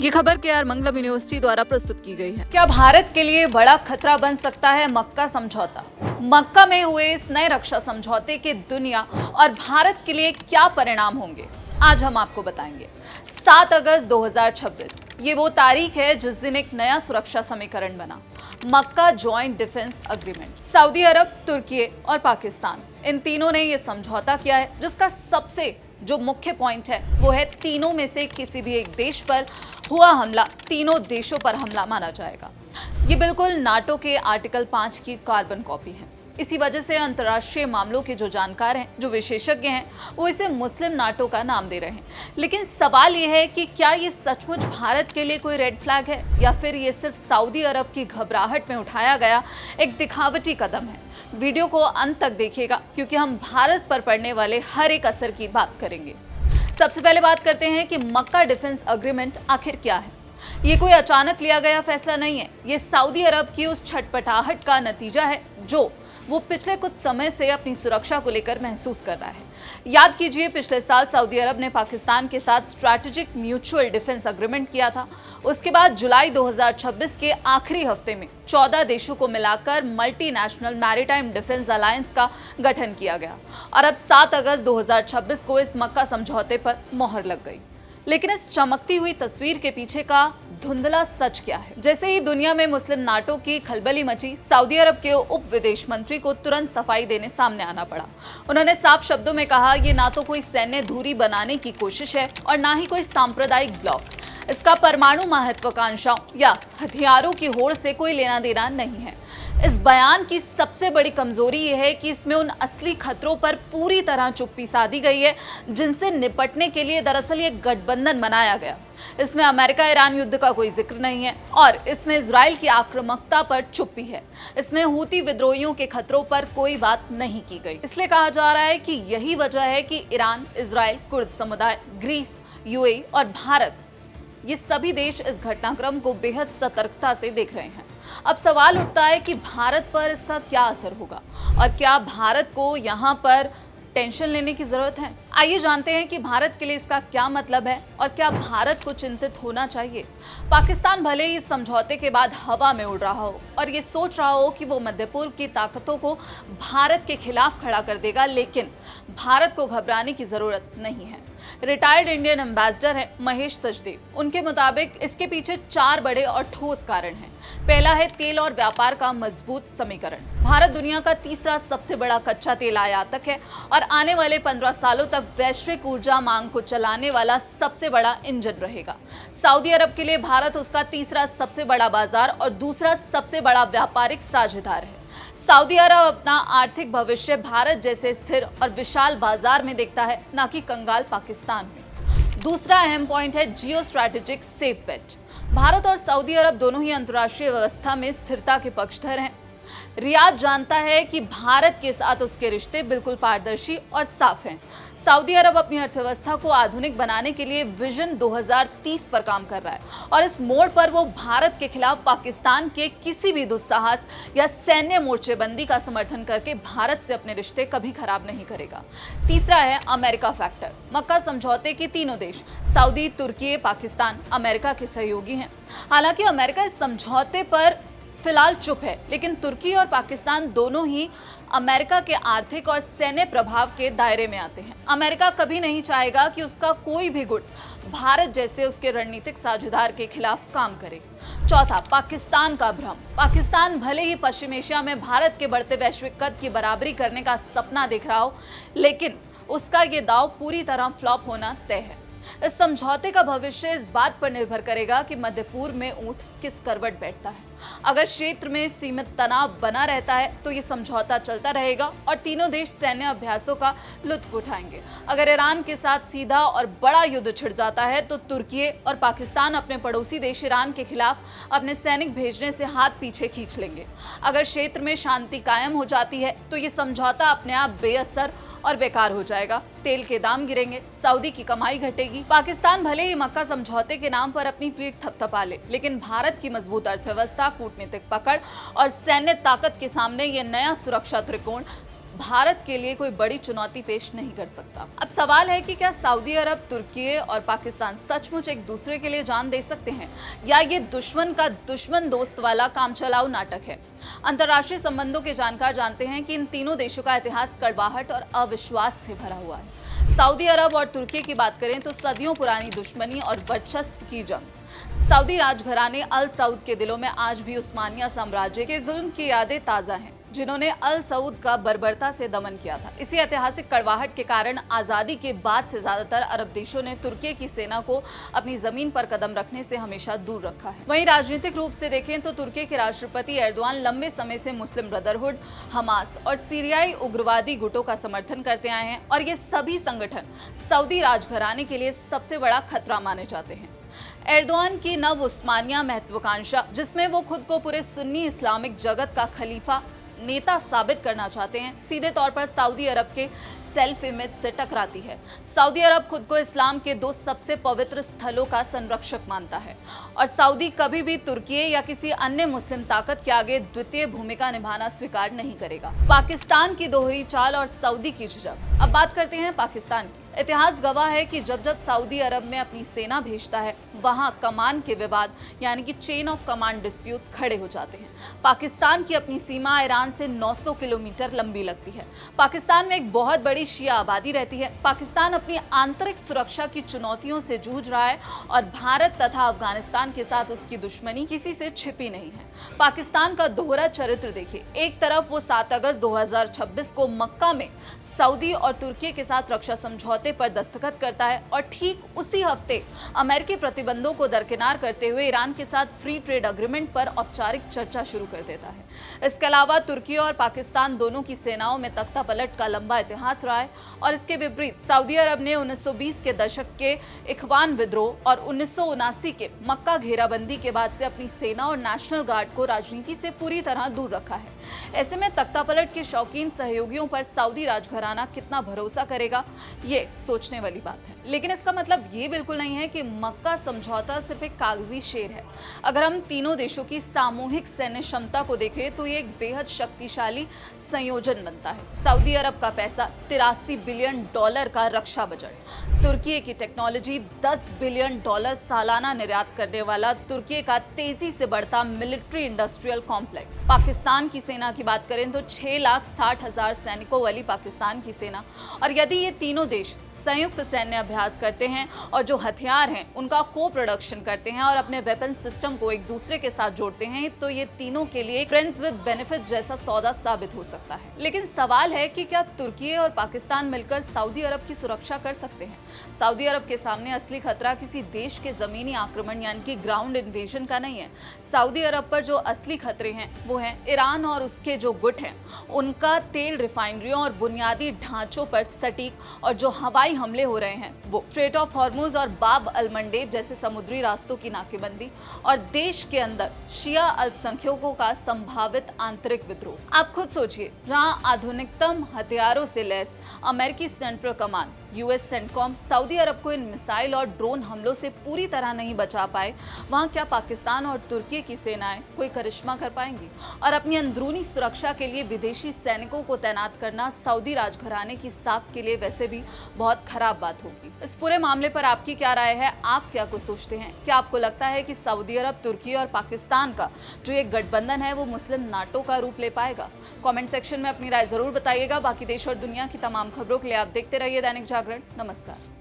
ये खबर केआर मंगलम यूनिवर्सिटी द्वारा प्रस्तुत की गई है। क्या भारत के लिए बड़ा खतरा बन सकता है मक्का समझौता? मक्का में हुए इस नए रक्षा समझौते के दुनिया और भारत के लिए क्या परिणाम होंगे, आज हम आपको बताएंगे। 7 अगस्त 2026 ये वो तारीख है जिस दिन एक नया सुरक्षा समीकरण बना, मक्का जॉइंट डिफेंस एग्रीमेंट। सऊदी अरब, तुर्की और पाकिस्तान, इन तीनों ने ये समझौता किया है, जिसका सबसे जो मुख्य पॉइंट है वो है तीनों में से किसी भी एक देश पर हुआ हमला तीनों देशों पर हमला माना जाएगा। ये बिल्कुल नाटो के आर्टिकल 5 की कार्बन कॉपी है। इसी वजह से अंतर्राष्ट्रीय मामलों के जो जानकार हैं, जो विशेषज्ञ हैं, वो इसे मुस्लिम नाटो का नाम दे रहे हैं। लेकिन सवाल ये है कि क्या ये सचमुच भारत के लिए कोई रेड फ्लैग है या फिर ये सिर्फ सऊदी अरब की घबराहट में उठाया गया एक दिखावटी कदम है। वीडियो को अंत तक देखिएगा, क्योंकि हम भारत पर पड़ने वाले हर एक असर की बात करेंगे। सबसे पहले बात करते हैं कि मक्का डिफेंस एग्रीमेंट आखिर क्या है। ये कोई अचानक लिया गया फैसला नहीं है, ये सऊदी अरब की उस छटपटाहट का नतीजा है जो वो पिछले कुछ समय से अपनी सुरक्षा को लेकर महसूस कर रहा है। याद कीजिए, पिछले साल सऊदी अरब ने पाकिस्तान के साथ स्ट्रैटेजिक म्यूचुअल डिफेंस एग्रीमेंट किया था। उसके बाद जुलाई 2026 के आखिरी हफ्ते में 14 देशों को मिलाकर मल्टीनेशनल मैरीटाइम डिफेंस अलायंस का गठन किया गया और अब 7 अगस्त 2026 को इस मक्का समझौते पर मोहर लग गई। लेकिन इस चमकती हुई तस्वीर के पीछे का धुंधला सच क्या है? जैसे ही दुनिया में मुस्लिम नाटो की खलबली मची, सऊदी अरब के उप विदेश मंत्री को तुरंत सफाई देने सामने आना पड़ा। उन्होंने साफ शब्दों में कहा, ये ना तो कोई सैन्य दूरी बनाने की कोशिश है और ना ही कोई सांप्रदायिक ब्लॉक। इसका परमाणु महत्वाकांक्षाओं या हथियारों की होड़ से कोई लेना देना नहीं है। इस बयान की सबसे बड़ी कमजोरी यह है कि इसमें उन असली खतरों पर पूरी तरह चुप्पी साधी गई है जिनसे निपटने के लिए दरअसल ये गठबंधन बनाया गया। इसमें अमेरिका ईरान युद्ध का कोई जिक्र नहीं है और इसमें इजराइल की आक्रामकता पर चुप्पी है। इसमें हूती विद्रोहियों के खतरों पर कोई बात नहीं की गई। इसलिए कहा जा रहा है कि यही वजह है कि ईरान, इजराइल, कुर्द समुदाय, ग्रीस, यूएई और भारत, ये सभी देश इस घटनाक्रम को बेहद सतर्कता से देख रहे हैं। अब सवाल उठता है कि भारत पर इसका क्या असर होगा और क्या भारत को यहाँ पर टेंशन लेने की जरूरत है। आइए जानते हैं कि भारत के लिए इसका क्या मतलब है और क्या भारत को चिंतित होना चाहिए। पाकिस्तान भले ही इस समझौते के बाद हवा में उड़ रहा हो और ये सोच रहा हो कि वो मध्य पूर्व की ताकतों को भारत के खिलाफ खड़ा कर देगा, लेकिन भारत को घबराने की जरूरत नहीं है। रिटायर्ड इंडियन एम्बेसडर हैं महेश सचदेव। उनके मुताबिक इसके पीछे 4 बड़े और ठोस कारण हैं। पहला है तेल और व्यापार का मजबूत समीकरण। भारत दुनिया का तीसरा सबसे बड़ा कच्चा तेल आयातक है और आने वाले 15 सालों तक वैश्विक ऊर्जा मांग को चलाने वाला सबसे बड़ा इंजन रहेगा। सऊदी अरब के लिए भारत उसका तीसरा सबसे बड़ा बाजार और दूसरा सबसे बड़ा व्यापारिक साझेदार है। सऊदी अरब अपना आर्थिक भविष्य भारत जैसे स्थिर और विशाल बाजार में देखता है, ना कि कंगाल पाकिस्तान में। दूसरा अहम पॉइंट है जियो स्ट्रैटेजिक सेफ बेट। भारत और सऊदी अरब दोनों ही अंतर्राष्ट्रीय व्यवस्था में स्थिरता के पक्षधर हैं। रियाद जानता है कि भारत के साथ उसके रिश्ते बिल्कुल पारदर्शी और साफ हैं। सऊदी अरब अपनी अर्थव्यवस्था को आधुनिक बनाने के लिए विजन 2030 पर काम कर रहा है और इस मोड़ पर वो भारत के खिलाफ पाकिस्तान के किसी भी दुस्साहस या सैन्य मोर्चेबंदी का समर्थन करके भारत से अपने रिश्ते कभी खराब नहीं करेगा। तीसरा है अमेरिका फैक्टर। मक्का समझौते के तीनों देश सऊदी, तुर्की, पाकिस्तान अमेरिका के सहयोगी हैं। हालांकि अमेरिका इस समझौते पर फिलहाल चुप है, लेकिन तुर्की और पाकिस्तान दोनों ही अमेरिका के आर्थिक और सैन्य प्रभाव के दायरे में आते हैं। अमेरिका कभी नहीं चाहेगा कि उसका कोई भी गुट भारत जैसे उसके रणनीतिक साझेदार के खिलाफ काम करे। चौथा, पाकिस्तान का भ्रम। पाकिस्तान भले ही पश्चिम एशिया में भारत के बढ़ते वैश्विक कद की बराबरी करने का सपना देख रहा हो, लेकिन उसका ये दांव पूरी तरह फ्लॉप होना तय है। इस समझौते का भविष्य इस बात पर निर्भर करेगा कि मध्य पूर्व में ऊंट किस करवट बैठता है। अगर क्षेत्र में सीमित तनाव बना रहता है तो ये समझौता चलता रहेगा और तीनों देश सैन्य अभ्यासों का लुत्फ उठाएंगे। अगर ईरान के साथ सीधा और बड़ा युद्ध छिड़ जाता है तो तुर्की और पाकिस्तान अपने पड़ोसी देश ईरान के खिलाफ अपने सैनिक भेजने से हाथ पीछे खींच लेंगे। अगर क्षेत्र में शांति कायम हो जाती है तो ये समझौता अपने आप बेअसर और बेकार हो जाएगा। तेल के दाम गिरेंगे, सऊदी की कमाई घटेगी। पाकिस्तान भले ही मक्का समझौते के नाम पर अपनी पीठ थपथपा ले, लेकिन भारत की मजबूत अर्थव्यवस्था, कूटनीतिक पकड़ और सैन्य ताकत के सामने ये नया सुरक्षा त्रिकोण भारत के लिए कोई बड़ी चुनौती पेश नहीं कर सकता। अब सवाल है कि क्या सऊदी अरब, तुर्की और पाकिस्तान सचमुच एक दूसरे के लिए जान दे सकते हैं, या ये दुश्मन का दुश्मन दोस्त वाला कामचलाऊ नाटक है। अंतर्राष्ट्रीय संबंधों के जानकार जानते हैं कि इन तीनों देशों का इतिहास कड़वाहट और अविश्वास से भरा हुआ है। सऊदी अरब और तुर्की की बात करें तो सदियों पुरानी दुश्मनी और वर्चस्व की जंग। सऊदी राजघराने अल सऊद के दिलों में आज भी उस्मानिया साम्राज्य के जुल्म की यादें ताज़ा हैं, जिन्होंने अल सऊद का बर्बरता से दमन किया था। इसी ऐतिहासिक कड़वाहट के कारण आज़ादी के बाद से ज़्यादातर अरब देशों ने तुर्की की सेना को अपनी ज़मीन पर कदम रखने से हमेशा दूर रखा है। वहीं राजनीतिक रूप से देखें तो तुर्की के राष्ट्रपति एर्दोआन लंबे समय से मुस्लिम ब्रदरहुड, हमास और सीरियाई उग्रवादी गुटों का समर्थन करते आए हैं, और ये सभी संगठन सऊदी राजघराने के लिए सबसे बड़ा खतरा माने जाते हैं। एर्दोआन की नव उस्मानिया महत्वाकांक्षा, जिसमें वो खुद को पूरे सुन्नी इस्लामिक जगत का खलीफा नेता साबित करना चाहते हैं, सीधे तौर पर सऊदी अरब के सेल्फ इमेज से टकराती है। सऊदी अरब खुद को इस्लाम के दो सबसे पवित्र स्थलों का संरक्षक मानता है, और सऊदी कभी भी तुर्की या किसी अन्य मुस्लिम ताकत के आगे द्वितीय भूमिका निभाना स्वीकार नहीं करेगा। पाकिस्तान की दोहरी चाल और सऊदी की झिझक। अब बात करते हैं पाकिस्तान की। इतिहास गवाह है कि जब जब सऊदी अरब में अपनी सेना भेजता है, वहां कमान के विवाद यानी कि चेन ऑफ कमांड डिस्प्यूट्स खड़े हो जाते हैं। पाकिस्तान की अपनी सीमा ईरान से 900 किलोमीटर लंबी लगती है। पाकिस्तान में एक बहुत बड़ी शिया आबादी रहती है। पाकिस्तान अपनी आंतरिक सुरक्षा की चुनौतियों से जूझ रहा है, और भारत तथा अफगानिस्तान के साथ उसकी दुश्मनी किसी से छिपी नहीं है। पाकिस्तान का दोहरा चरित्र देखिए। एक तरफ वो 7 अगस्त 2026 को मक्का में सऊदी और तुर्की के साथ रक्षा समझौते पर दस्तखत करता है, और ठीक उसी हफ्ते अमेरिकी प्रतिबंधों को दरकिनार करते हुए ईरान के साथ फ्री ट्रेड एग्रीमेंट पर औपचारिक चर्चा शुरू कर देता है। इसके अलावा तुर्की और पाकिस्तान दोनों की सेनाओं में तख्तापलट का लंबा इतिहास रहा है, और इसके विपरीत सऊदी अरब ने 1920 के दशक के इखवान विद्रोह और 1979 के मक्का घेराबंदी के बाद से अपनी सेना और नेशनल गार्ड को राजनीति से पूरी तरह दूर रखा है। ऐसे में तख्तापलट के शौकीन सहयोगियों पर सऊदी राजघराना कितना भरोसा करेगा, ये सोचने वाली बात है। लेकिन इसका मतलब ये बिल्कुल नहीं है कि मक्का समझौता सिर्फ एक कागजी शेर है। अगर हम तीनों देशों की सामूहिक सैन्य क्षमता को देखें तो ये एक बेहद शक्तिशाली संयोजन बनता है। सऊदी अरब का पैसा, $83 बिलियन का रक्षा बजट, तुर्की की टेक्नोलॉजी, $10 बिलियन सालाना निर्यात करने वाला तुर्की का तेजी से बढ़ता मिलिट्री इंडस्ट्रियल कॉम्प्लेक्स। पाकिस्तान की सेना की बात करें तो 6,60,000 सैनिकों वाली पाकिस्तान की सेना, और यदि ये तीनों देश संयुक्त सैन्य अभ्यास करते हैं और जो हथियार हैं उनका को प्रोडक्शन करते हैं और अपने वेपन सिस्टम को एक दूसरे के साथ जोड़ते हैं, तो ये तीनों के लिए फ्रेंड्स विद बेनिफिट जैसा सौदा साबित हो सकता है। लेकिन सवाल है कि क्या तुर्की और पाकिस्तान मिलकर सऊदी अरब की सुरक्षा कर सकते हैं? सऊदी अरब के सामने असली खतरा किसी देश के जमीनी आक्रमण यानी कि ग्राउंड इन्वेजन का नहीं है। सऊदी अरब पर जो असली खतरे हैं वो हैं ईरान और उसके जो गुट हैं उनका तेल रिफाइनरियों और बुनियादी ढांचों पर सटीक और जो हवाई हमले हो रहे हैं वो, स्ट्रेट ऑफ हॉर्मुज और बाब अल मंडेब जैसे समुद्री रास्तों की नाकेबंदी, और देश के अंदर शिया अल्पसंख्यकों का संभावित आंतरिक विद्रोह। आप खुद सोचिए, जहां आधुनिकतम हथियारों से लैस अमेरिकी central command US CENTCOM Saudi Arab को इन मिसाइल और ड्रोन हमलों से पूरी तरह नहीं बचा पाए, वहां क्या पाकिस्तान और तुर्की की सेनाएं कोई करिश्मा कर पाएंगी? और अपनी अंदरूनी सुरक्षा के लिए विदेशी सैनिकों को तैनात करना सऊदी राजघराने की साख के लिए वैसे भी बहुत खराब बात होगी। इस पूरे मामले पर आपकी क्या राय है? आप क्या कुछ सोचते हैं? क्या आपको लगता है कि सऊदी अरब, तुर्की और पाकिस्तान का जो ये गठबंधन है वो मुस्लिम नाटो का रूप ले पाएगा? कमेंट सेक्शन में अपनी राय जरूर बताइएगा। बाकी देश और दुनिया की तमाम खबरों के लिए आप देखते रहिए दैनिक जागरण। नमस्कार।